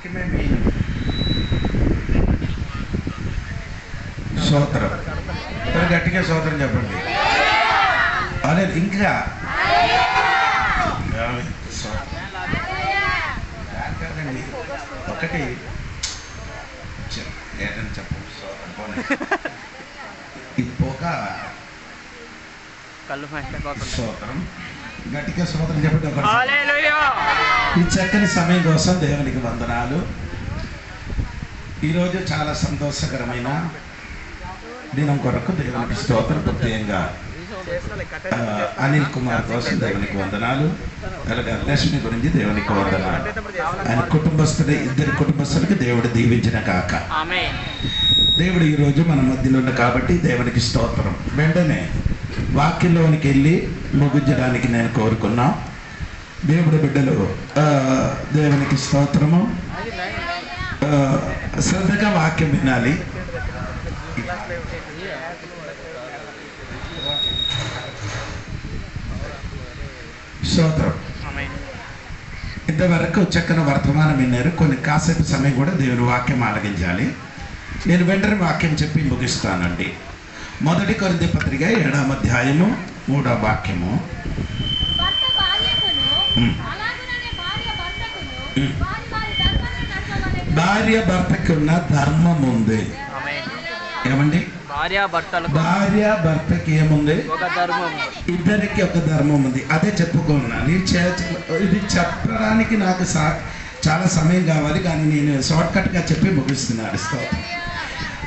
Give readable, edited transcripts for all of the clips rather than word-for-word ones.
వాక్యమే మెయిన్. స్తోత్రం. గట్టిగా స్తోత్రం చెప్పండి. అదే ఇంకా కాదండి, ఒకటి ఏదైనా చెప్పు. ఈ పొగ స్తోత్రం. గట్టిగా స్తోత్రం చెప్పండి. ఈ చక్కని సమయం కోసం దేవునికి వందనాలు. ఈరోజు చాలా సంతోషకరమైన దినం కొరకు దేవునికి స్తోత్రం. ప్రత్యేకంగా అనిల్ కుమార్ కోసం దేవునికి వందనాలు. అలాగే లక్ష్మి గురించి దేవునికి వందనాలు. ఆయన ఇద్దరి కుటుంబస్తులకి దేవుడు దీవించిన కాక. దేవుడు ఈరోజు మన మధ్యలో ఉన్న కాబట్టి దేవునికి స్తోత్రం. వెంటనే వాక్యంలోనికి వెళ్ళి ముగించడానికి నేను కోరుకున్నా. దేవుడి బిడ్డలు దేవునికి స్తోత్రము. శ్రద్ధగా వాక్యం వినాలి. స్తోత్రం. ఇంతవరకు చక్కని వర్తమానం విన్నారు. కొన్ని కాసేపు సమయం కూడా దేవుని వాక్యం ఆలగించాలి. నేను వెంటనే వాక్యం చెప్పి ముగిస్తానండి. 1 కొరింథీ పత్రిక 7వ అధ్యాయము 3వ వాక్యము. భార్య భర్తకి ఉన్న ధర్మం ఉంది. ఏమండి? భార్య భర్తకి ఏముంది? ఇద్దరికి ఒక ధర్మం ఉంది. అదే చెప్పుకున్నాను. ఇది చెప్పడానికి నాకు చాలా సమయం కావాలి, కానీ నేను షార్ట్కట్గా చెప్పి ముగిస్తున్నాను.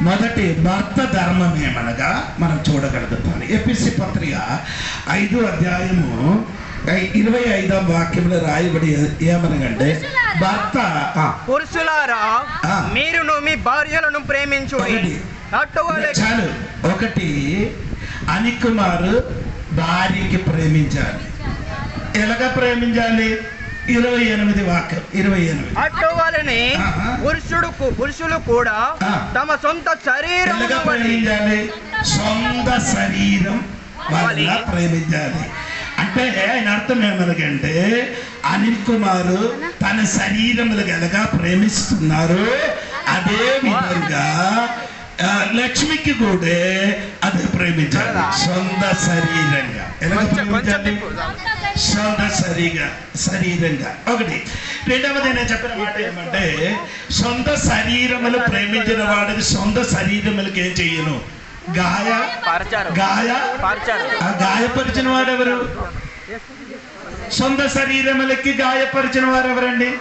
మొదటి భర్త ధర్మం ఏమనగా మనం చూడగలుగుతాం. ఎఫెసీ పత్రిక 5వ అధ్యాయము 25వ వాక్యంలో రాయబడి ఏమనగంటే, భర్త పురుషులారా మీరును మీ భార్యలను ప్రేమించుడి. చాలు. ఒకటి, అనిల్ కుమార్ భార్యకి ప్రేమించాలి. ఎలాగా ప్రేమించాలి? 28 వాక్యం 28. అటువలనే పురుషులు కూడా తమ సొంత శరీరం ప్రేమించాలి. సొంత శరీరం వల్ల ప్రేమించాలి. అంటే ఆయన అర్థం ఏమనగంటే, అనిల్ కుమార్ తన శరీరములకు ఎలాగా ప్రేమిస్తున్నారు, అదే విధంగా లక్ష్మికి కూడా అదే ప్రేమించాలి. సొంత శరీరంగా. ఎలా ప్రేమించాలి? సొంత శరీరంగా. ఒకటి. రెండవది నేను చెప్పిన మాట ఏమంటే, సొంత శరీరములు ప్రేమించిన వాడికి సొంత శరీరములకి ఏం చెయ్యను? గాయపరిచిన వాడెవరు? సొంత శరీరములకి గాయపరిచిన వారు ఎవరండి?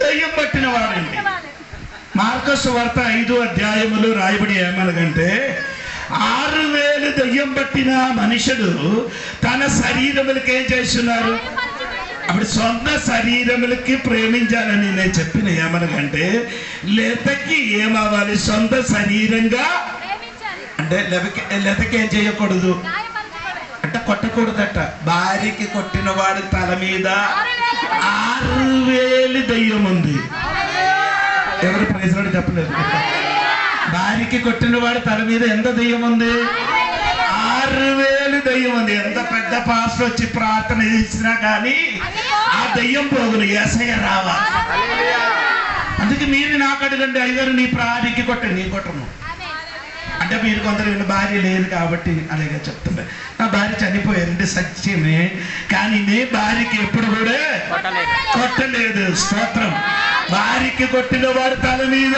దయ్యం పట్టిన వాడండి. మార్కు సువార్త 5వ అధ్యాయములో రాయబడి ఏమనగంటే, 6000 దయ్యం పట్టిన మనుషులు తన శరీరములకి ఏం చేస్తున్నారు? అప్పుడు సొంత శరీరములకి ప్రేమించాలని నేను చెప్పిన ఏమనగంటే, లతకి ఏమవ్వాలి? సొంత శరీరంగా. అంటే లతకి ఏం చేయకూడదు అంటే కొట్టకూడదట. భార్యకి కొట్టిన వాడి తల మీద 6000 దయ్యం ఉంది. ఎవరు ప్రైజ్లాడు చెప్పలేదు. భార్యకి కొట్టిన వాడి తల మీద ఎంత దయ్యం ఉంది? 6000 దయ్యం ఉంది. ఎంత పెద్ద పాస్టర్ వచ్చి ప్రార్థన చేసినా కానీ ఆ దయ్యం పోగులు. యేసయ్య రావాలి. అందుకే మీరు నాకు అడగండి, అయ్యారు నీ భార్యకి కొట్టండి. నీ కొట్టము అంటే మీరు కొందరు భార్య లేదు కాబట్టి అలాగే చెప్తుండే. నా భార్య చనిపోయారంటే సత్యమే, కానీ నే భార్యకి ఎప్పుడు కూడా కొట్టలేదు. స్తోత్రం. భార్యకి కొట్టిన వాడి తల మీద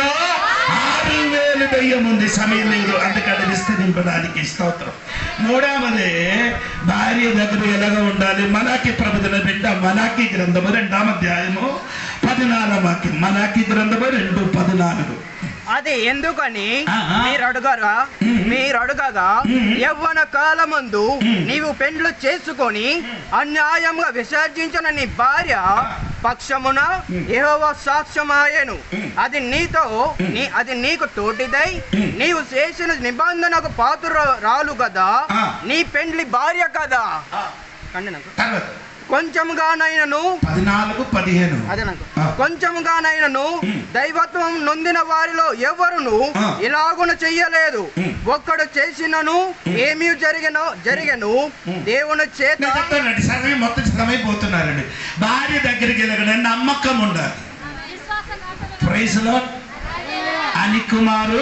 6000 దయ్యం ఉంది. సమయం లేదు, అందుకని విస్తరింపడానికి. స్తోత్రం. మూడవది, భార్య దగ్గర ఎలాగ ఉండాలి? మలాకి ప్రవచన బిడ్డ మలాకి గ్రంథము 2వ అధ్యాయము 14వ వాక్యం. మలాకి గ్రంథము 2:14. అది ఎందుకని మీరు అడగగా, యవ్వన కాలమందు నీవు పెండ్లు చేసుకొని అన్యాయంగా విసర్జించిన నీ భార్య పక్షమున యెహోవా సాక్ష్యమాయెను. అది నీకు తోటిదై నీవు చేసిన నిబంధనకు పాత్రురాలు కదా, నీ పెండ్లి భార్య కదా. కొంచెముగానైనను 14-15 అదే నాకు కొంచెముగానైనను దైవత్వం నొందిన వారిలో ఎవరును ఇలాగున చెయ్యలేదు. ఒక్కడు చేసినను ఏమీ జరిగను దేవుని చేత. చదివి మొత్తం చదవైపోతున్నారండి. భార్య దగ్గరికి వెళ్ళగానే నమ్మకం ఉండాలి. Praise lord. అని కుమారు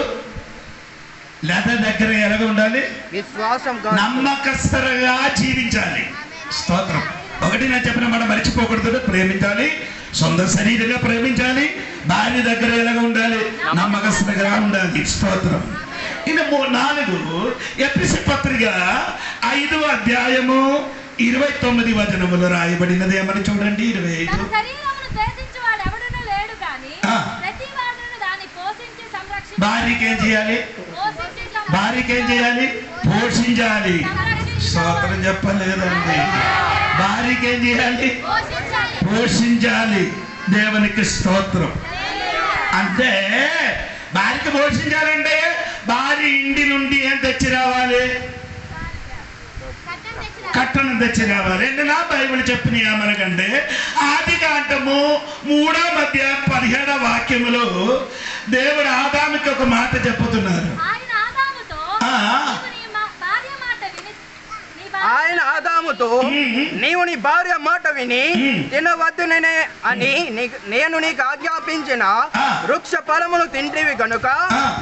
లేదా దగ్గర ఎలాగ ఉండాలి? విశ్వాసం, నమ్మకస్తులుగా జీవించాలి. స్తోత్రం. ఒకటి నేను చెప్పిన మాట మర్చిపోకూడదు. ప్రేమించాలి, సొంత శరీరంగా ప్రేమించాలి. భార్య దగ్గర ఎలాగ ఉండాలి? నమ్మకస్తులుగా ఉండాలి. స్తోత్రం. ఇది 4 ఎఫెసీ పత్రిక 5వ అధ్యాయము 29 వచనములో రాయబడినది ఏమని చూడండి. 25. భార్యకి ఏం చేయాలి? భార్యకి ఏం చేయాలి? పోషించాలి. స్తోత్రం చెప్పలేదండి. భార్యకి ఏం చేయాలి? పోషించాలి. దేవునికి స్తోత్రం. అంటే భార్యకి పోషించాలంటే భార్య ఇంటి నుండి ఏం తెచ్చి రావాలి? కట్టణం తెచ్చి రావాలి. నా బైబిల్ చెప్పిన ఏమనకంటే ఆదికాండము 3వ అధ్యాయం 17వ వాక్యములో దేవుడు ఆదాముకి ఒక మాట చెప్పుతున్నారు. ఆయన ఆదాముతో నీవు నీ భార్య మాట విని తినవద్దునే అని నేను నీకు ఆజ్ఞాపించిన వృక్ష ఫలమును తింటివి గనుక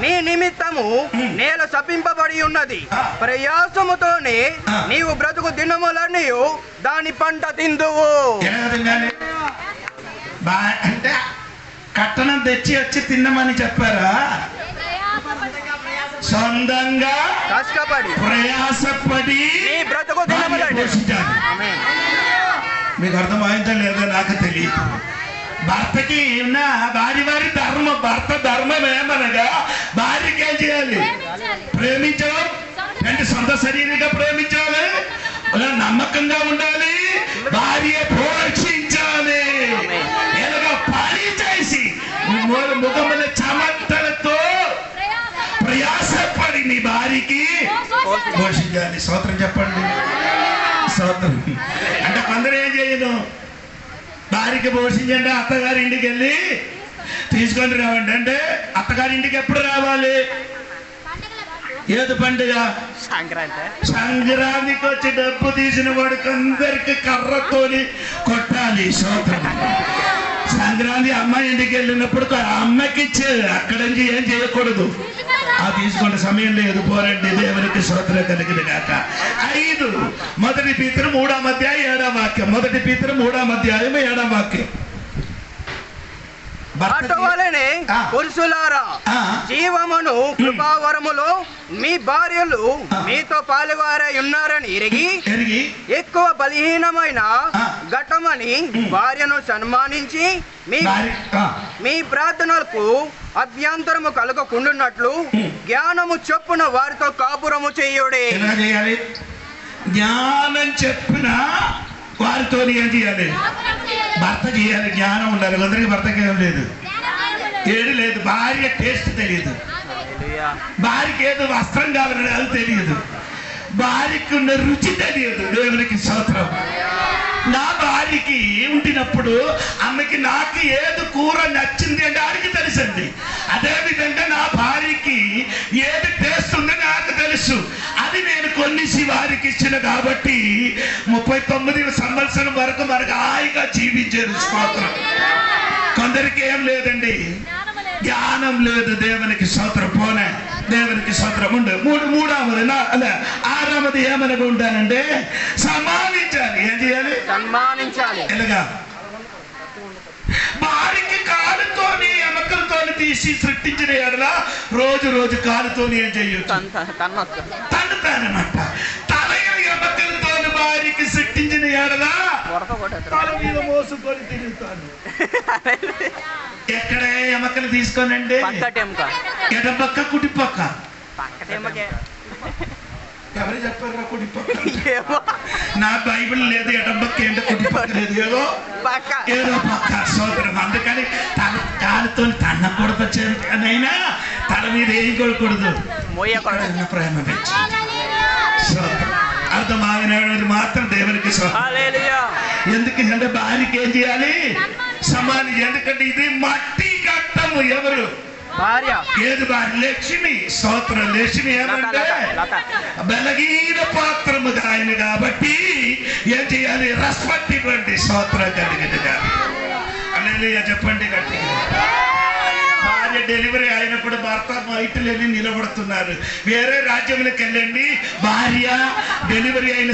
నీ నిమిత్తము నేల శపింపబడి ఉన్నది. ప్రయాసముతోనే నీవు బ్రతుకు దినములన్నీ దాని పంట తిందువు. అంటే కట్టణం తెచ్చి వచ్చి తిన్నమని చెప్పారా? సొంతంగా కష్టపడి ప్రయాసపడి పోషించాలి. మీకు అర్థమైందా లేదా నాకు తెలియదు. భర్తకి ఉన్న వారి ధర్మం, భర్త ధర్మం ఏమనగా భార్యకి ఏం చేయాలి? ప్రేమించడం. అంటే సొంత శరీరంగా ప్రేమించాలి, నమ్మకంగా ఉండాలి, భార్య పోషించాలి. ఎలాగో పని చేసి ముఖముల చెమటలతో ప్రయాసపడి నీ భార్యకి పోషించాలి. స్తోత్రం చెప్పండి. స్తోత్రం. అంటే కొందరు ఏం చేయను, భార్యకి పోషించండి అత్తగారి ఇంటికి వెళ్ళి తీసుకొని రావండి. అంటే అత్తగారి ఇంటికి ఎప్పుడు రావాలి? ఏది పండుగ? సంక్రాంతికి వచ్చి డబ్బు తీసిన వాడికి అందరికి కర్రతోని కొట్టాలి. స్తోత్రం. సంక్రాంతి అమ్మాయి ఇంటికి వెళ్ళినప్పుడు అమ్మకి ఇచ్చేది, అక్కడి నుంచి ఏం చేయకూడదు. ఆ తీసుకునే సమయం లేదు. పోరండి. దేవునికి స్తోత్రం కలిగింది కాక. 5 మొదటి పీతరు 3వ అధ్యాయం 7వ వాక్యం. మొదటి పీతరు 3వ అధ్యాయం 7వ వాక్యం. అటువలనే పురుషులారా జీవమును కృపావరములో మీ భార్యలు మీతో పాలువారై ఉన్నారని ఎరిగి ఎక్కువ బలహీనమైన ఘటమని భార్యను సన్మానించి మీ ప్రార్థనలకు అభ్యంతరము కలగకుండునట్లు జ్ఞానము చొప్పున వారితో కాపురము చేయుడి. జ్ఞానం చెప్పిన వారితో ఏం చేయాలి? భర్త చేయాలి. జ్ఞానం ఉండాలి. కొందరికి భర్తకి ఏం లేదు, ఏడు లేదు. భార్య టేస్ట్ తెలియదు, భార్యకి ఏదో వస్త్రం కావాలని అది తెలియదు, భార్యకి ఉన్న రుచి తెలియదు. దేవునికి స్తోత్రం. నా భార్యకి ఉండినప్పుడు ఆమెకి నాకు ఏది కూర నచ్చింది అంటే ఆడికి తెలిసింది. అదేవిధంగా నా భార్యకి ఏది టేస్ట్ ఉందో నాకు తెలుసు. అది నేను కొన్నిసి వారికి ఇచ్చిన కాబట్టి 39 సంవత్సరం వరకు మనకు హాయిగా జీవించారు. స్తోత్రం. కొందరికి ఏం లేదండి, జ్ఞానం లేదు. దేవునికి స్తోత్రం. పోనే దేవునికి స్తోత్రం. ఉండు. 3వది 6వది ఏమనగా ఉంటానంటే సన్మానించాలి. ఏం చేయాలి? సన్మానించాలి. ఎలాగా? భార్యకి కాలుతోని ఎముకలతోని తీసి సృష్టించిన ఎడల రోజు కాలుతోని ఏం చేయొచ్చు? తన్నుతానమాట. తల ఎముకలతోని భార్యకి సృష్టించిన ఎడల తల మీద మోసుకొని తిరుగుతాను. ఎక్కడ ఎముకలు తీసుకోనండి? ఎడం పక్క కుడి పక్క. ఎవరు చెప్పారా కుడి పక్క? నా బైబిల్ లేదు. ఎడం పక్క ఏంటో కుడి పక్క లేదు, ఏదో పక్క. సోదరం. అందుకని తల కాలుతో తన్నకూడదు. అయినా తల మీద వేయకూడదు. ప్రేమ పెంచి స్వార్థం ఆగినది మాత్రం దేవునికి ఎందుకంటే భార్యకి ఏం చేయాలి సమానం ఎందుకంటే ఇది మట్టి ఘట్టము ఎవరు భార్య ఏది భార్య లక్ష్మి స్తోత్రం లక్ష్మి ఏమంటే బలహీన పాత్రముగా ఆయన కాబట్టి ఏం చేయాలి రెస్పెక్ట్ ఇవ్వండి స్తోత్రం కలిగినగా హల్లెలూయా చెప్పండి గట్టిగా భార్య డెలివరీ అయినప్పుడు భర్త బయటలు వెళ్ళి నిలబడుతున్నారు వేరే రాజ్యంలోకి వెళ్ళండి భార్య డెలివరీ అయిన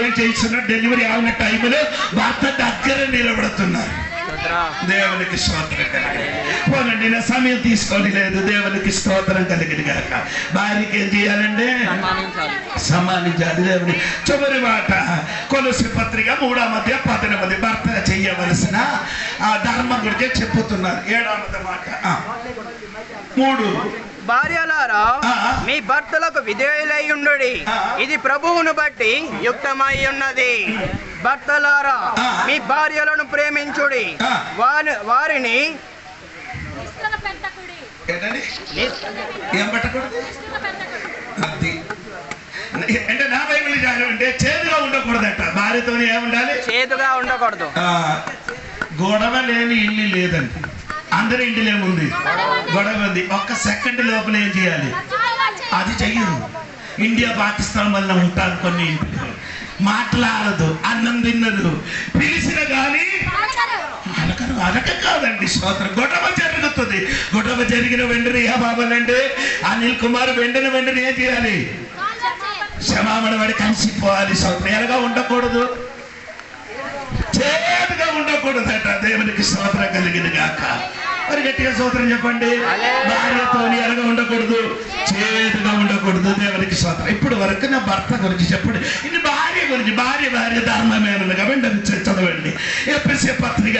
ఏం చేస్తున్నారు డెలివరీ అయిన టైంలో భర్త దగ్గర నిలబడుతున్నారు దేవునికి స్తోత్రం కలిగి పోనండి నా సమయం తీసుకోని లేదు దేవునికి స్తోత్రం కలిగింది కాక భార్యకి ఏం చేయాలండి సమ్మానించాలి దేవుని చివరి మాట కొలొస్సీ పత్రిక 3:18 భర్త చేయవలసిన ఆ ధర్మం గురించి చెప్పుతున్నారు 7వ మాట 3 భార్యలారా మీ భర్తలకు విధేయులై ఉండుడి ఇది ప్రభువును బట్టి యుక్తమై ఉన్నది భర్తలారా మీ భార్యలను ప్రేమించుడి వారిని ఏం పట్టకూడదు అంటే నా బైబిల్ అంటే చేదుగా ఉండకూడదట భార్యతో ఏముండాలి చేదుగా ఉండకూడదు గొడవ లేని ఇల్లు లేదండి అందరి ఇంటిలో ఏముంది గొడవ ఉంది ఒక్క సెకండ్ లోపల ఏం చేయాలి అది చెయ్యరు ఇండియా పాకిస్తాన్ వల్ల ఉంటారు కొన్ని ఇంటిలో మాట్లాడదు అన్నం తిన్నదు పిలిచిన కానీ అడక కాదండి స్తోత్రం గొడవ జరుగుతుంది గొడవ జరిగిన వెంటనే ఏ బాబాలంటే అనిల్ కుమార్ వెంటనే ఏం చేయాలి క్షమాపణ వాడి కలిసిపోవాలి స్తోత్రం ఎలాగా ఉండకూడదు చేదుగా ఉండకూడదట దేవునికి స్తోత్రం కలిగింది గాక మరి గట్టిగా స్తోత్రం చెప్పండి భార్యతో ఎలాగా ఉండకూడదు చేదుగా ఉండకూడదు దేవునికి స్తోత్రం ఇప్పుడు వరకు నా భర్త గురించి చెప్పండి ఇది భార్య గురించి భార్య ధర్మమేనగా వెంటనే చదవండి ఎఫెసీ పత్రిక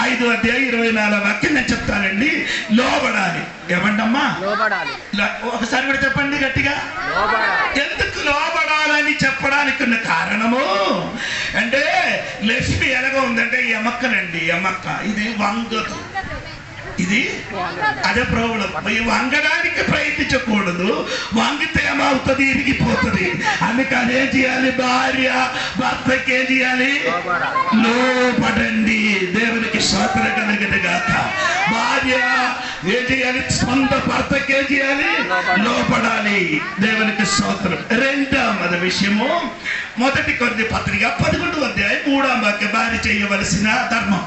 5:24 నేను చెప్తానండి లోబడాలి ఏమంటమ్మా ఒకసారి కూడా చెప్పండి గట్టిగా ఎందుకు లోబడాలని చెప్పడానికి ఉన్న కారణము అంటే లక్ష్మి ఎలాగో ఉందంటే ఎమక్కనండి ఎమక్క ఇది వంగదు ఇది అదే ప్రాబ్లం వంగడానికి ప్రయత్నించకూడదు వంగితే ఏమవుతుంది ఇరిగిపోతుంది అందుకని ఏం చేయాలి భార్య భర్తకి ఏం చేయాలి లోపడండి దేవునికి స్తోత్రం కలిగిన గాక భార్య ఏం చేయాలి సొంత భర్తకి ఏం చేయాలి లోపడాలి దేవునికి స్తోత్రం 2వ విషయము 1 కొరింథీ పత్రిక 11:3 భార్య చేయవలసిన ధర్మం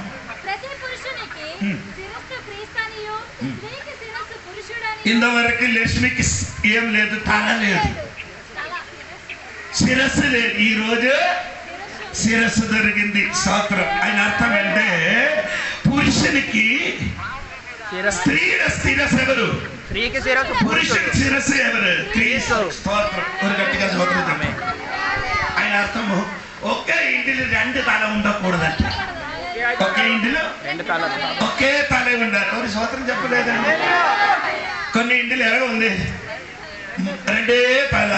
ఇంతవరకు లక్ష్మికి ఏం లేదు తల లేదు శిరస్సు లేదు ఈ రోజు శిరస్సు దొరికింది స్తోత్రం ఆయన అర్థం అంటే పురుషునికి స్త్రీల శిరస్సు ఎవరు పురుషుని శిరస్సు ఎవరు స్తోత్రం ఒక గట్టిగా స్తోత్రం ఆయన అర్థము ఒకే ఇంటిలో 2 తల ఉండకూడదంట ఒకే ఇంటిలో ఒకే తల ఉండాలి ఎవరు స్తోత్రం చెప్పలేదండి కొన్ని ఇంటిలో ఎలాగ ఉంది 2 తల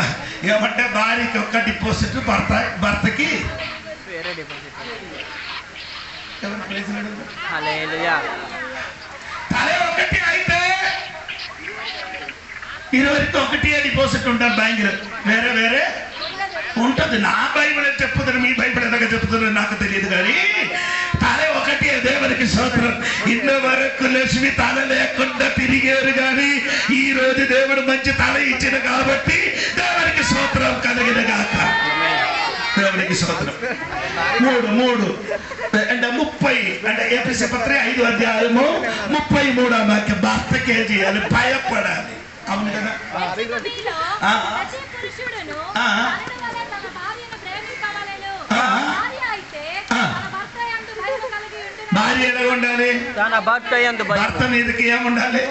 ఏమంటే భార్యకి ఒక్క డిపాజిట్ భర్తకి తల ఒకటి అయితే 21 డిపాజిట్ ఉంటారు బ్యాంకులో వేరే ఉంటుంది నా బైబిల్ చెప్పుతారు మీ బైబిల్ ఎలాగ చెప్తున్నారు నాకు తెలియదు కానీ తల ఒకటి దేవునికి స్తోత్రం ఇంతవరకు లక్ష్మి తల లేకుండా తిరిగారు కానీ ఈ రోజు దేవుడు మంచి తల ఇచ్చిన కాబట్టి దేవునికి స్తోత్రం కలిగిన గాక దేవునికి స్తోత్రం 3 అంటే 30 అంటే ఎఫెసీ పత్రిక 5:33 భర్తకి ఏం చేయాలి భయపడాలి అవును కదా భార్య ఎలా ఉండాలి భర్త మీదకి ఏముండాలి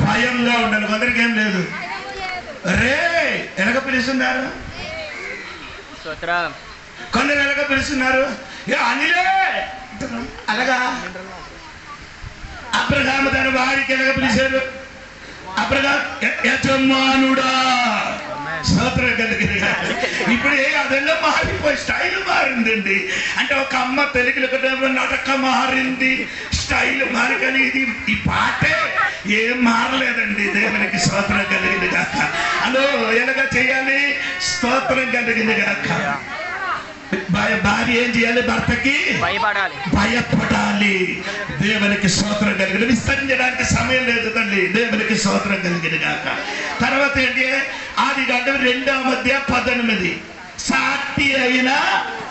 భయంగా ఉండాలి కొందరికి ఏం లేదు రే ఎలాగ పిలుస్తున్నారు కొందరు ఎలాగ పిలుస్తున్నారు అనిలే అలాగా అబ్రహాము తన భార్యకి ఎలాగ పిలిచారు అబ్రహాం యజమానుడా స్తోత్రం కలిగింది ఇప్పుడు అదెல்லாம் మారిపోయి స్టైల్ మారిందండి. అంటే ఒక అమ్మ తెలుగులో నడక మారింది, స్టైల్ మారి, కానీ ఇది ఈ పాటే ఏం మారలేదండి. దేవునికి స్తోత్రం కలిగింది కాక. అలో ఎలాగా చేయాలి? స్తోత్రం కలిగింది కాక. భార్య ఏం చేయాలి? భర్తకి భయపడాలి. దేవునికి స్తోత్రం కలిగింది. విస్తరించడానికి సమయం లేదు తల్లి. దేవునికి స్తోత్రం కలిగింది కాక. తర్వాత ఏంటి? ఆదికాండం 2:18 సాటి అయిన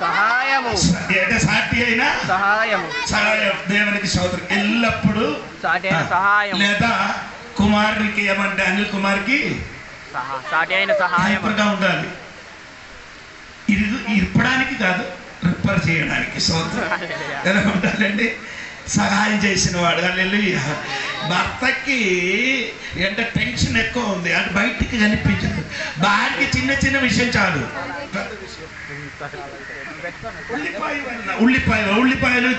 సహాయము. సాటి అయిన సహాయం. దేవునికి స్తోత్రం. ఎల్లప్పుడూ లేదా కుమారునికి ఏమంటే అనిల్ కుమార్కి సహాయంగా ఉండాలి. ఇది ఇప్పడానికి కాదు, రిపేర్ చేయడానికి. స్తోత్రం. ఎలా ఉండాలండి? సహాయం చేసిన వాడు. హల్లెలూయా. భర్తకి అంటే టెన్షన్ ఎక్కువ ఉంది, అది బయటికి కనిపించదు. భార్యకి చిన్న చిన్న విషయం చాలు. ఉల్లిపాయలు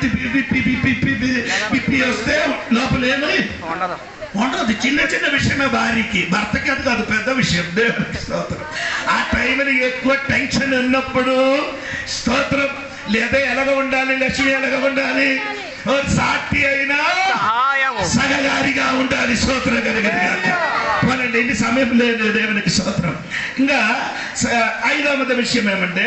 పిప్పి వస్తే లోపల ఏమని ఉండదు. చిన్న చిన్న విషయమే భార్యకి. భర్తకి అది కాదు, పెద్ద విషయం. దేవునికి స్తోత్రం. ఆ టైంలో ఎక్కువ టెన్షన్ ఉన్నప్పుడు స్తోత్రం. లేదా ఎలాగ ఉండాలి? లక్ష్మి ఎలాగ ఉండాలి? సాటి అయినా సహకారిగా ఉండాలి. స్తోత్రం కలిగింది. మనండి ఎన్ని సమయం లేదు. దేవునికి స్తోత్రం. ఇంకా 5వ విషయం ఏమంటే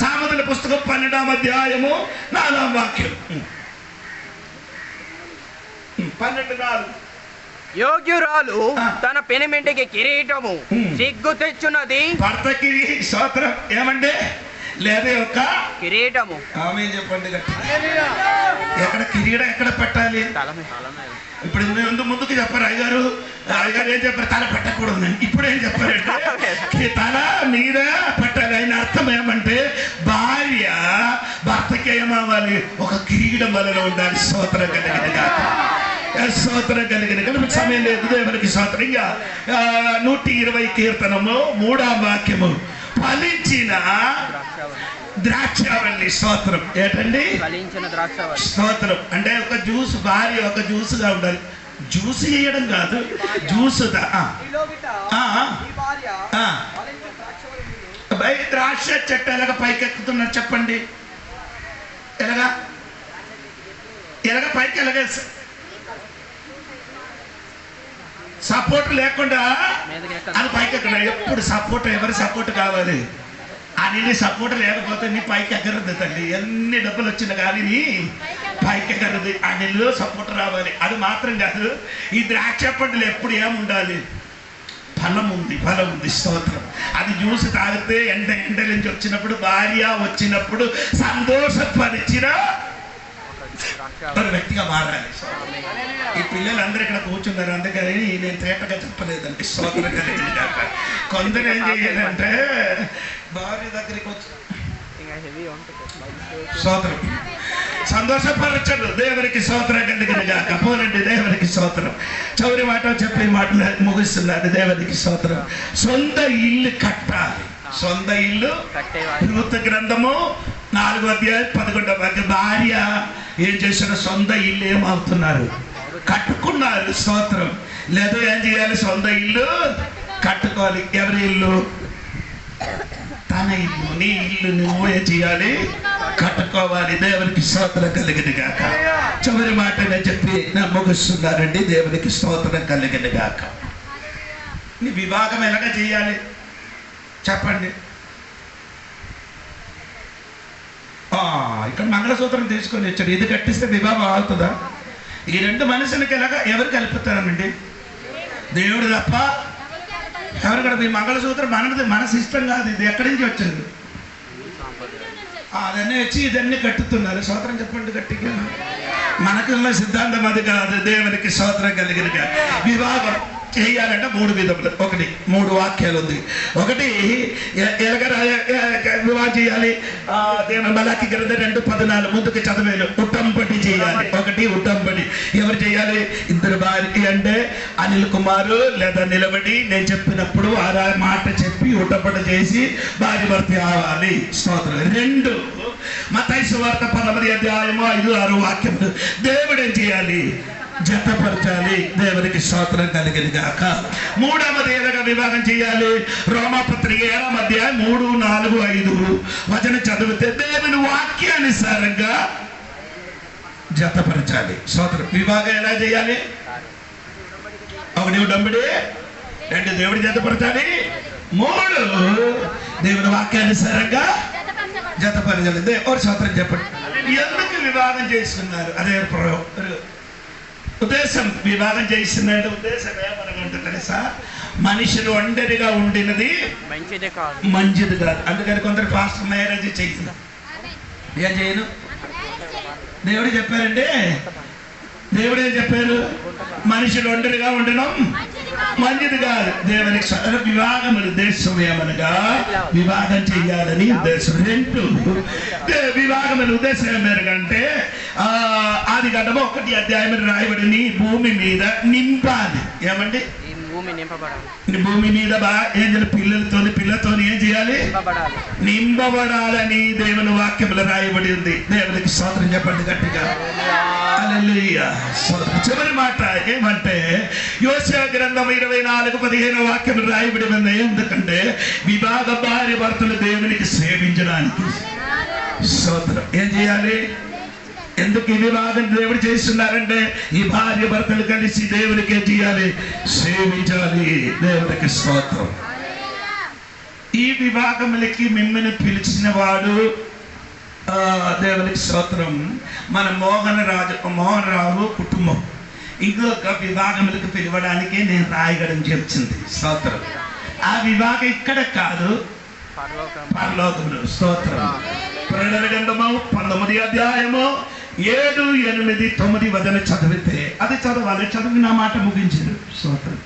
సామెతల పుస్తకం 12:4 12:4 యోగ్యురాలు తన పెనిమిటికి కిరీటము సిగ్గు తెచ్చున్నది. భర్తకి స్తోత్రం ఏమంటే లేదా ఒక కిరీటము. ఆమె చెప్పండి. ఎక్కడ కిరీటం ఎక్కడ పెట్టాలి? ఇప్పుడు ముందుకు చెప్పారు అయ్యగారు ఏం చెప్పారు? తల పెట్టకూడదు. ఇప్పుడు ఏం చెప్పారంటే తల మీద పెట్టాలి. ఆయన అర్థం ఏమంటే భార్య భర్తకి ఏమవ్వాలి? ఒక కిరీటం వలన ఉండాలి. స్తోత్రం కలిగింది కాక. స్తోత్రం కలిగింది కానీ మీకు సమయం లేదు. దేవునికి స్తోత్రం. ఇంకా 120 కీర్తనము 3వ వాక్యము ఫలించిన ద్రాక్షావళి. స్తోత్రం. ఏంటండి? స్తోత్రం. అంటే ఒక జ్యూస్, భార్య ఒక జ్యూస్గా ఉండాలి. జ్యూస్ చేయడం కాదు, జ్యూస్. ద్రాక్ష చెట్టు ఎలాగ పైకెక్కుతున్నారు చెప్పండి? ఎలాగ పైకి ఎలాగ సపోర్ట్ లేకుండా అది పైకి ఎక్కడ? ఎప్పుడు సపోర్ట్, ఎవరి సపోర్ట్ కావాలి? అని సపోర్ట్ లేకపోతే నీ పైకి ఎగరదు తల్లి. ఎన్ని డబ్బులు వచ్చినా కానీ నీ పైకి ఎగరదు. ఆ నీళ్ళు సపోర్ట్ రావాలి. అది మాత్రం కాదు, ఈ ద్రాక్ష పండులు ఎప్పుడు ఏముండాలి? ఫలం ఉంది. స్తోత్రం. అది జ్యూస్ తాగితే ఎండ నుంచి వచ్చినప్పుడు, భార్య వచ్చినప్పుడు సంతోషపరిచిన వ్యక్తిగా మారాలి. ఈ పిల్లలందరూ ఇక్కడ కూర్చున్నారు, అందుకని నేను తేటగా చెప్పలేదండి. స్తోత్రం కలిగింది కాక. కొందరు ఏం చేయాలంటే భార్య దగ్గరికి వచ్చి స్తోత్రం సంతోషపరచడు. దేవునికి స్తోత్రం కలిగింది కాక. పోనండి. దేవునికి స్తోత్రం. చౌరి మాట చెప్పి మాటలు ముగిస్తున్నాడు. దేవునికి స్తోత్రం. సొంత ఇల్లు కట్టాలి. సొంత ఇల్లు. రూతు గ్రంథము 4:11 భార్య ఏం చేశారు? సొంత ఇల్లు ఏమవుతున్నారు? కట్టుకున్నారు. స్తోత్రం. లేదు ఏం చేయాలి? సొంత ఇల్లు కట్టుకోవాలి. ఎవరి ఇల్లు? తన ఇల్లు. నీ ఇల్లు నువ్వు ఏం చేయాలి? కట్టుకోవాలి. దేవునికి స్తోత్రం కలిగింది గాక. చివరి మాట చెప్పి ముగిస్తున్నారండి. దేవునికి స్తోత్రం కలిగింది గాక. నీ వివాహం ఎలాగ చేయాలి చెప్పండి? ఇక్కడ మంగళసూత్రం తీసుకొని వచ్చాడు. ఇది కట్టిస్తే వివాహం అవుతుందా? ఈ రెండు మనుషులకి ఎలాగ ఎవరు కలుపుతారండి? దేవుడు తప్ప ఎవరు కదా? ఈ మంగళసూత్రం మన ఇష్టం కాదు. ఇది ఎక్కడి నుంచి వచ్చింది? అదన్నీ వచ్చి ఇదన్నీ కట్టుతున్నారు. స్తోత్రం చెప్పండి గట్టిగా. మనకున్న సిద్ధాంతం అది కాదు. దేవునికి స్తోత్రం కలిగిన వివాహం చేయాలంటే 3 విధములు. 3 వాక్యాలు ఉంది. ఒకటి ఎలాగ వివాహం చేయాలి? మలాకి గ్రంథం 2:14 ముందుకు చదివేలు. ఉట్టంపడి చేయాలి. ఉట్టంపడి ఎవరు చేయాలి? ఇద్దరు భార్య అంటే అనిల్ కుమారు లేదా నిలబడి నేను చెప్పినప్పుడు ఆ మాట చెప్పి ఉట్టంపడి చేసి భార్య భర్త అవ్వాలి. స్తోత్రం. 2 మత్తయి సువార్త 19 అధ్యాయము 5-6 వాక్యములు. దేవుడు ఏం చేయాలి? జతపరచాలి. దేవునికి స్తోత్రం కలిగింది గాక. మూడవది ఏదైనా వివాహం చేయాలి. రోమాపత్రిక 7వ అధ్యాయం 3, 4, 5 వచనం చదివితే దేవుని వాక్యానుసారంగా జతపరచాలి. స్తోత్రం. వివాహం ఎలా చేయాలి? 1 ఉడంబడి, 2 దేవుడి జతపరచాలి, 3 దేవుని వాక్యానుసారంగా జతపరచాలి. దేవుడు స్తోత్రం చెప్పండి. ఎందుకు వివాహం చేస్తున్నారు? అదే ఉద్దేశం. వివాహం చేస్తున్నాడు ఉద్దేశం ఏమనగంటే తెలుసా? మనుషులు ఒంటరిగా ఉండినది మంచిది కాదు. అందుకని కొందరు ఫాస్ట్ మ్యారేజ్ చేయను. ఏం చేయను? దేవుడు చెప్పారంటే, దేవుడు ఏం చెప్పారు? మనుషులు ఒంటరిగా ఉండడం మంచిది కాదు. దేవునికి వివాహం ఉద్దేశం ఏమనగా వివాహం చెయ్యాలని ఉద్దేశం. 2 వివాహం ఉద్దేశం ఏమనగంటే ఆదికాండము 1వ అధ్యాయం రాయబడి భూమి మీద నింపాలి. ఏమండి? భూమి మీద పిల్లలతో ఏం చేయాలి? నింపబడాలని దేవుని వాక్యములు రాయబడి ఉంది. దేవునికి స్తోత్రం చెప్పండి గట్టిగా. హల్లెలూయా. చివరి మాట ఏమంటే యోసేపు గ్రంథం 24:15 వాక్యములు రాయబడి ఉంది. ఎందుకంటే వివాహ భార్య భర్తలు దేవునికి సేవించడానికి. స్తోత్రం. ఏం చేయాలి? ఎందుకు ఈ వివాహం దేవుడు చేస్తున్నారంటే ఈ భార్య భర్తలు కలిసి దేవునికి ఏం చేయాలి? సేవించాలి. దేవునికి స్తోత్రం. ఈ వివాహములకి మిమ్మల్ని పిలిచిన వాడు దేవునికి స్తోత్రం మన మోహన్ రావు కుటుంబం. ఇంకొక వివాహములకు పిలవడానికి నేను రాయగడం చెప్పింది. స్తోత్రం. ఆ వివాహం ఇక్కడ కాదు, పరలోకములో. స్తోత్రం. ప్రకటన గ్రంథము 19వ అధ్యాయము 7, 8, 9 వచనం చదివితే అది చదవాలి. చదివి నా మాట ముగించారు. స్తోత్రం.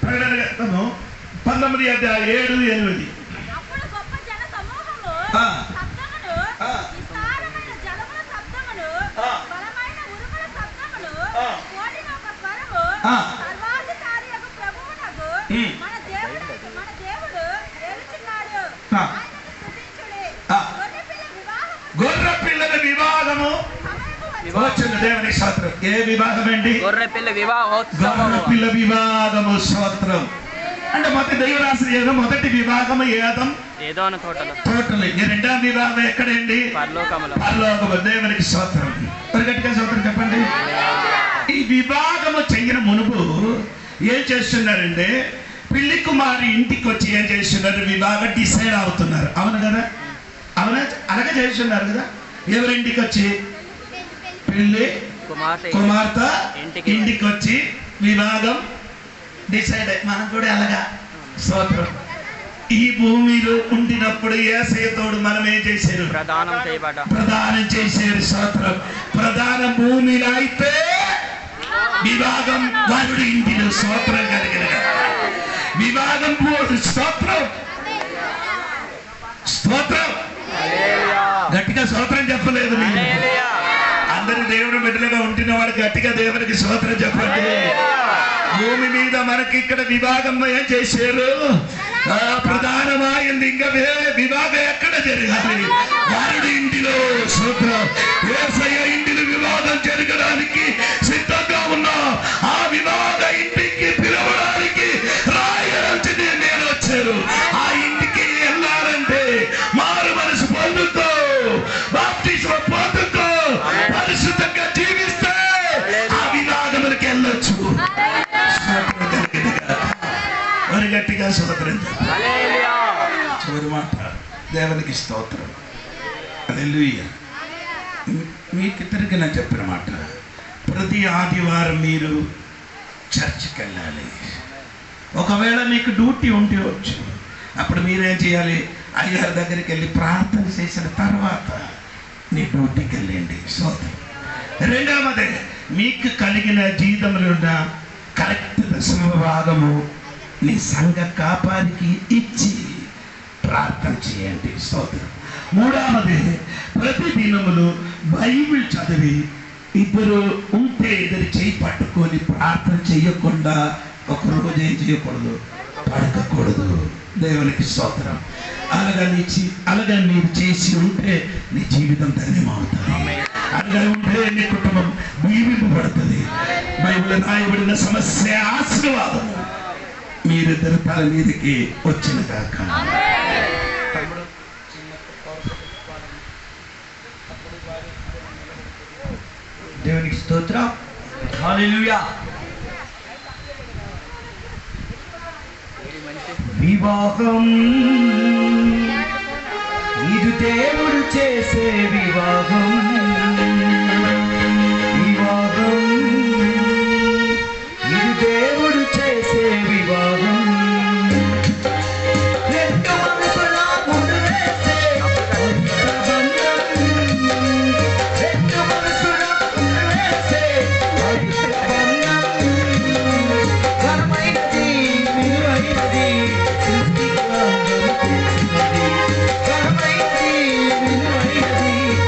ప్రకటన గ్రంథము 19వ అధ్యాయం 7, 8. గొర్రె పిల్లల వివాహము వచ్చింది. దేవునికి స్తోత్రం. ఏ వివాహం అండి? గొర్రె పిల్ల వివాహము. స్తోత్రం. అంటే మొదటి దైవరాశి మొదటి వివాహము తోటలు. రెండవ వివాహం ఎక్కడండి? పరలోకము. దేవునికి స్తోత్రం. గట్టిగా స్తోత్రం చెప్పండి. ఈ వివాహము చెయ్యన మునుపు ఏం చేస్తున్నారంటే పెళ్లి కుమారి ఇంటికి వచ్చి ఏం చేస్తున్నారు? వివాహం డిసైడ్ అవుతున్నారు. అవును కదా? అవునా? అలాగే చేస్తున్నారు కదా. ఎవరింటికి వచ్చి? పెళ్లి కుమార్తె ఇంటికి వచ్చి వివాహం డిసైడ్. మనం కూడా అలాగా. స్తోత్రం. ఈ భూమిలో ఉండినప్పుడు యేసయ్యతోడు మనం ఏం చేశారు? ప్రదానం చేశారు. స్తోత్రం. ప్రధాన భూమిలో అయితే వివాహం వరుడి ఇంటిలో. స్తోత్రం కలిగిన వివాహం పోదు. స్తోత్రం. స్తోత్రం. గట్టిగా స్తోత్రం చెప్పలేదు. అందరూ దేవుని బిడ్డలుగా ఉంటున్న వాడు గట్టిగా దేవునికి స్తోత్రం చెప్పండి. భూమి మీద మనకి ఇక్కడ వివాహం ఏం చేశారు? ప్రధానమైంది. ఇంకా వివాహం ఎక్కడ జరగాలి? వారుడి ఇంటిలో. స్తోత్రం. యేసయ్య ఇంటిలో వివాహం జరగడానికి సిద్ధంగా ఉన్న ఆ వివాహ ఇంటికి పిలవడానికి రాయడానికి నేను వచ్చాను. ఆ ఇంటికి వెళ్ళాలంటే మారు మనసు పొందుతూ బాప్తిస్మం పొందుతూ పరిశుద్ధంగా జీవిస్తే ఆ వివాహములకు వెళ్ళొచ్చు. గట్టిగా స్తోత్రం. చివరి మాట దేవునికి స్తోత్రం. హల్లెలూయా. మీకిద్దరికి నేను చెప్పిన మాట, ప్రతి ఆదివారం మీరు చర్చికి వెళ్ళాలి. ఒకవేళ మీకు డ్యూటీ ఉండవచ్చు, అప్పుడు మీరేం చేయాలి? అయ్యగారి దగ్గరికి వెళ్ళి ప్రార్థన చేసిన తర్వాత నీ డ్యూటీకి వెళ్ళండి. స్తోత్రం. రెండవది, మీకు కలిగిన జీతములున్న కరెక్ట్ 10వ భాగము నీ సంఘ కాపారికి ఇచ్చి ప్రార్థన చేయండి. స్తోత్రం. మూడవది, ప్రతి దినములు బైబిల్ చదివి ఇద్దరు ఉంటే ఇద్దరు చేయి పట్టుకొని ప్రార్థన చేయకుండా ఒకరోజు ఏం చేయకూడదు? అడగకూడదు. దేవునికి స్తోత్రం. అలాగా నీవు చేసి ఉంటే నీ జీవితం ధన్యమవుతుంది. అలాగే ఉంటే నీ కుటుంబం దీవింపబడుతుంది. బైబిల్ రాయబడిన సమస్య ఆశీర్వాదం మీరిద్దరు తల మీదకి వచ్చిన కాక. దేవునికి స్తోత్రం. హల్లెలూయా. వివాహం ఇది దేవుడు చేసే వివాహం. వివాహం ఇది దేవుడు చేసే వివాహం. రెండు మనసుల ముడివేసే పవిత్ర బంధం. రెండు మనసుల ముడివేసే పవిత్ర బంధం. ఘనమైనది, విలువైనది, సృష్టిగా ఘనమైనది, విలువైనది,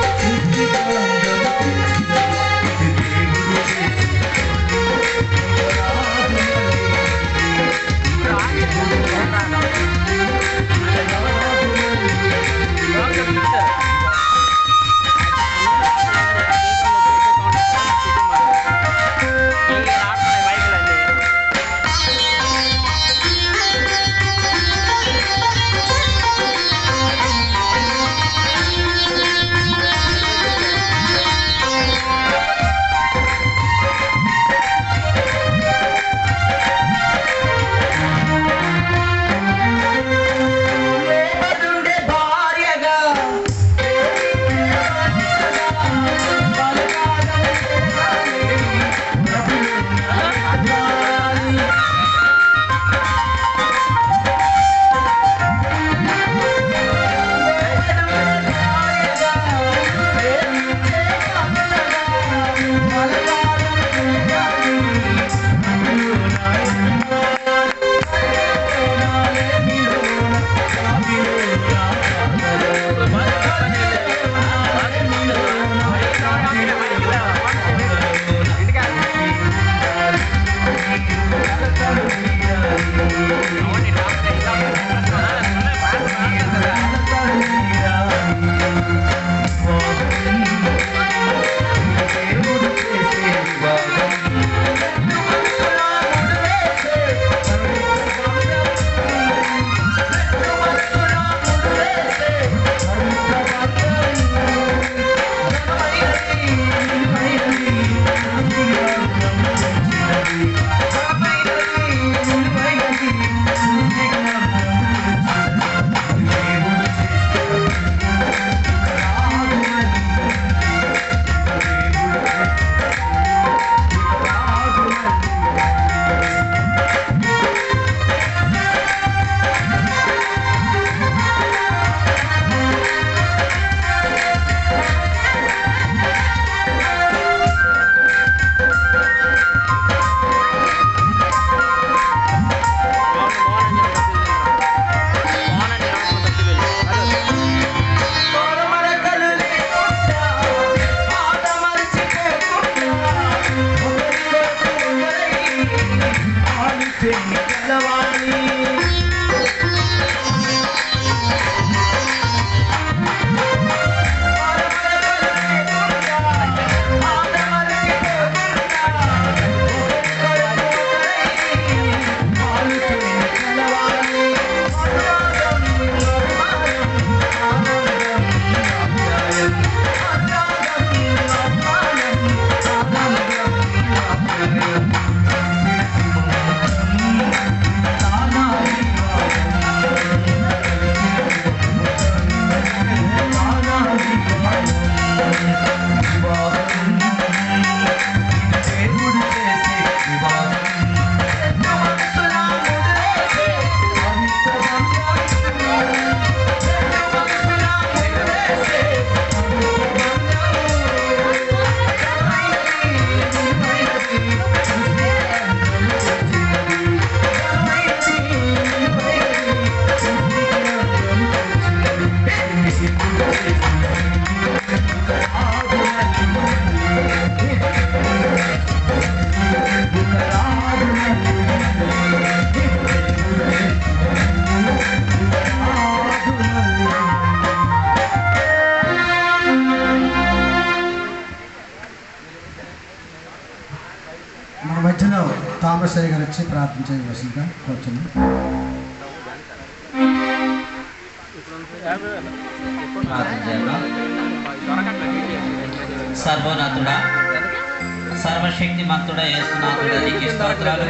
రామశయ్య గారు వచ్చి ప్రార్థన చేయవలసిందిగా కోరుతున్నాను. సర్వోన్నతుడా సర్వశక్తిమంతుడా యేసునాథుడా నీకు స్తోత్రాలు.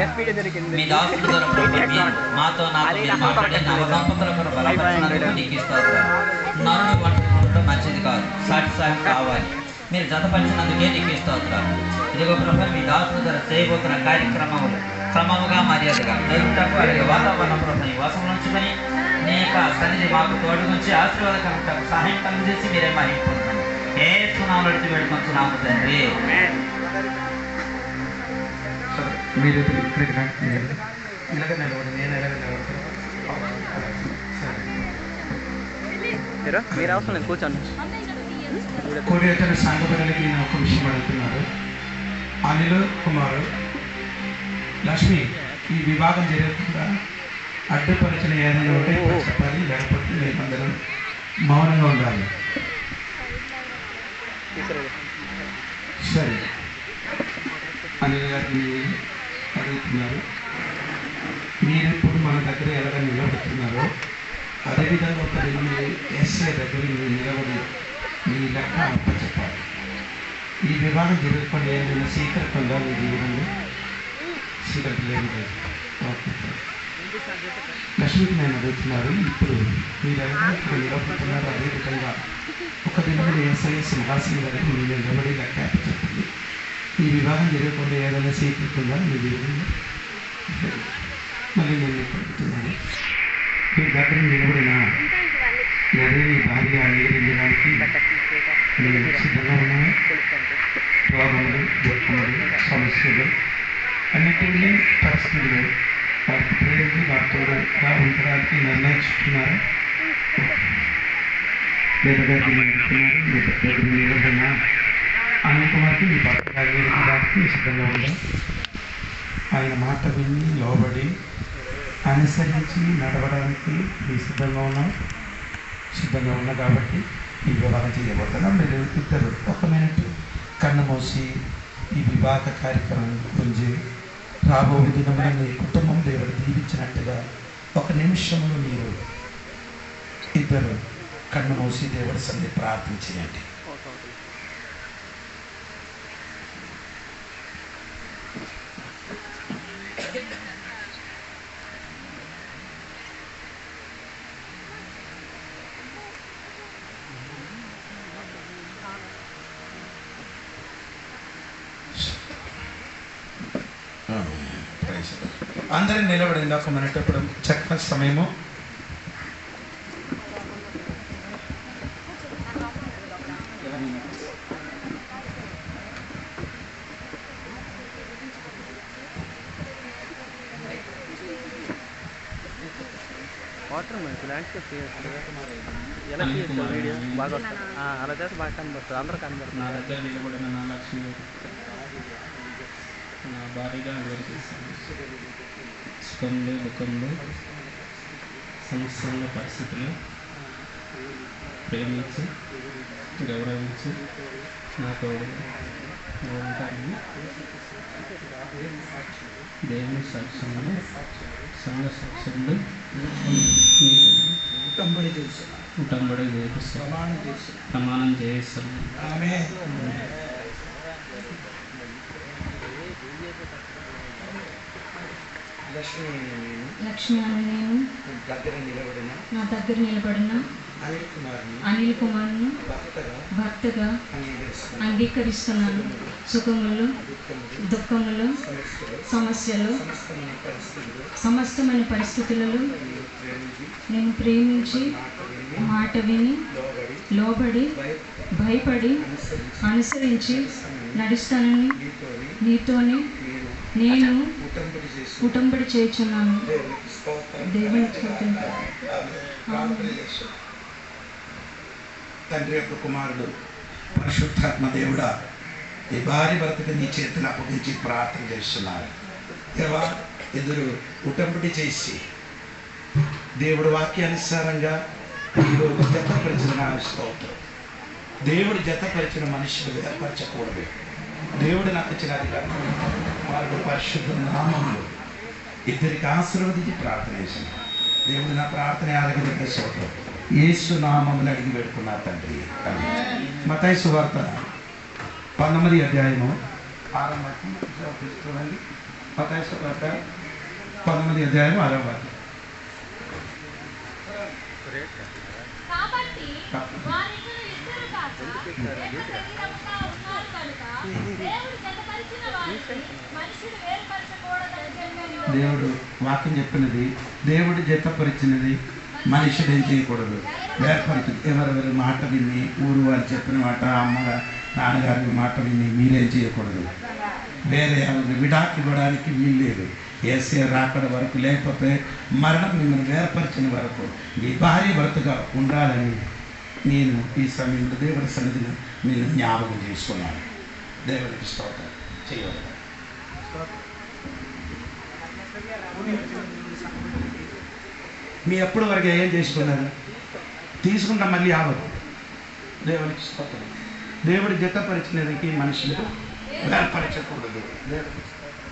మీ దాసుడు దొరకబట్టి మాతో నాతో మీరు మాట్లాడే నవదంపతుల కొరకు బలపరిచినందుకు నీకు స్తోత్రాలు. నరుడు పట్టుకుంటూ మంచిది కాదు, సాటి కావాలి. మీరు జతపరిచినందుకే నీకు స్తోత్రాలు. ఇదిగో ప్రభు మీ దాసుడు ద్వారా చేయబోతున్న కార్యక్రమములు క్రమముగా మర్యాదగా జరుగుటకు అలాగే వాతావరణం ప్రభు వాసం ఉంచుకొని నీ యొక్క సన్నిధి మాకు తోడు నుంచి ఆశీర్వాదకరంగా సహాయం కలిగజేసి మీరే మహించుకుంటున్నాను. ఏ సునాలు అడిచి వేడుకుంటున్నాము తండ్రి. మీరు ఇక్కడికి ఇలాగ నిలబడి నేను ఎలాగ నిలబడతాను. మీరు అవసరం లేదు, కూర్చోండి. కోడి అతని సంఘ పిల్లలకి నేను ఒక విషయం అడుగుతున్నారు. అనిల్ కుమారు లక్ష్మి ఈ విభాగం జరుగుతుందా? అడ్డుపరిచిన ఏదైనా ఉంటే ఇప్పుడు చెప్పాలి, లేకపోతే మేమందరం మౌనంగా ఉండాలి. సరే అనిల్ గారిని అడుగుతున్నారు. మీరు ఇప్పుడు మన దగ్గర ఎలాగ నిలబడుతున్నారో అదేవిధంగా ఒక ఎస్ఐ దగ్గర మీరు నిలబడి మీ లెక్క అప్పచెప్పాలి. ఈ వివాహం జరుగుతుంది ఏదైనా సీక్రెట్ ఉందా మీ జీవితంలో? సీక్రెట్ లేదు. Okay sir. లక్ష్మికి నేను అడుగుతున్నారు, ఇప్పుడు మీరు ఎలా ఇక్కడ నిలబడుతున్నారు అదేవిధంగా ఒక దినములు ఎస్ఐ సింహాసనం గారికి మీరు నిలబడి లెక్క అప్పచెప్పింది. ఈ వివాహం జరగకుండా ఏదైనా సీక్రెట్ ఉందా మీ జీవితంలో? మళ్ళీ నేను అడుగుతున్నాను, మీ దగ్గర నిలబడిన లేదా మీ భార్య అంగీకరించడానికి మీరు సిద్ధంగా ఉన్నాయా? రోగములు, దుఃఖములు, సమస్యలు, అన్నింటినీ పరిస్థితులు వారికి ప్రేమించి వారితోగా ఉండడానికి నిర్ణయించుకున్నారా? లేదా దగ్గర నిలుపుతున్నారు, మీ దగ్గర నిలబడినా అనిల్ కుమార్కి మీ భర్త అంగీకరించడానికి సిద్ధంగా ఉందా? ఆయన మాట విని లోబడి అనుసరించి నడవడానికి మీ సిద్ధంగా ఉన్నాం. సిద్ధంగా ఉన్నా కాబట్టి ఈ వివాహం చేయబోతున్నాం. మీరు ఇద్దరు ఒక మినిట్ కన్ను మూసి ఈ వివాహ కార్యక్రమం గురించి రాబోయే దినంలో మీ కుటుంబం దేవుడు దీవించినట్టుగా ఒక నిమిషంలో మీరు ఇద్దరు కన్ను మూసి దేవుడి సన్నిధి ప్రార్థన చేయండి. అందరూ నిలబడింది ఒక మినిట్. ఇప్పుడు చక్కని సమయము. వాటర్ మంచి ల్యాండ్స్కేప్ చేయొచ్చు. ఎలా చేయొచ్చు వీడియో బాగా అలా చేస్తే బాగా కనబడుతుంది, అందరూ కనబడుతుంది. నా దగ్గర నిలబడిన నా లక్ష్మి నా భారీగా వివరిస్తాను. సుఖంలో దుఃఖంలో సమస్యల పరిస్థితులు ప్రేమించి గౌరవించి నాకు ఉంటారని దేవుని సాక్ష్యంలో సంఘ సాక్ష్యంలో ఉటంబడి ప్రమాణం చేయిస్తాను. లక్ష్మి అని నేను నా దగ్గర నిలబడిన అనిల్ కుమార్ను భర్తగా అంగీకరిస్తున్నాను. సుఖములు, దుఃఖములు, సమస్యలు, సమస్తమైన పరిస్థితులలో నేను ప్రేమించి మాట విని లోబడి భయపడి అనుసరించి నడుస్తానని నీతోనే నేను కుటుంబడి చేయుచున్నాను. దేవునికి తండ్రి యొక్క కుమారుడు పరిశుద్ధాత్మ దేవుడా ఈ భార్య భర్తకు నీ చేతులు అప్పగించి ప్రార్థన చేస్తున్నారు. దేవా ఇద్దరు ఉటంబడి చేసి దేవుడు వాక్యానుసారంగా ఈరోజు జతపరిచిన స్తోత్రం. దేవుడు జతపరిచిన మనుషులు ఏర్పరచకూడదు. దేవుడు నాకు ఇచ్చిన అధికారం వారు పరిశుద్ధ నామంలో ఇద్దరికి ఆశీర్వదించి ప్రార్థన చేశాను. దేవుడు నా ప్రార్థన ఆలకించిన స్తోత్రం. యేసు నామములు అడిగి పెడుతున్నారు తండ్రి. మత్తయి సువార్త 19వ అధ్యాయము 6వ వాక్యం చూడండి. మత్తయి సువార్త 19వ అధ్యాయం 6వ వాక్యం. కాబట్టి వారిద్దరూ ఇద్దరు కాక ఏక శరీరముగా ఉన్నారు కనుక దేవుడు జతపరిచిన వారిని మనుషుడు వేరుపరచకూడదని చెప్పాను. దేవుడు వాక్యం చెప్పినది, దేవుడు జతపరిచినది మనుషుడు ఏం చేయకూడదు, వేర్పరిచింది. ఎవరెవరి మాట విని, ఊరు వారు చెప్పిన మాట, అమ్మగారు నాన్నగారి మాట విని మీరేం చేయకూడదు. వేరే విడాకి ఇవ్వడానికి వీలు లేదు. ఏసే రాకడ వరకు, లేకపోతే మరణం మిమ్మల్ని వేర్పరిచిన వరకు మీ భార్య భర్తగా ఉండాలని నేను ఈ సమయంలో దేవుడి సన్నిధిని నేను జ్ఞాపకం చేసుకున్నాను. దేవుడికి స్తోత్రం చేయగలరు. మీ ఎప్పుడు వరకు ఏం చేసుకున్నారు? తీసుకుంటా మళ్ళీ ఆవదు. దేవుడికి స్తోత్రం. దేవుడి జతపరిచినదికి మనుషులు వేర్పరచకూడదు. దేవుడికి స్తోత్రం.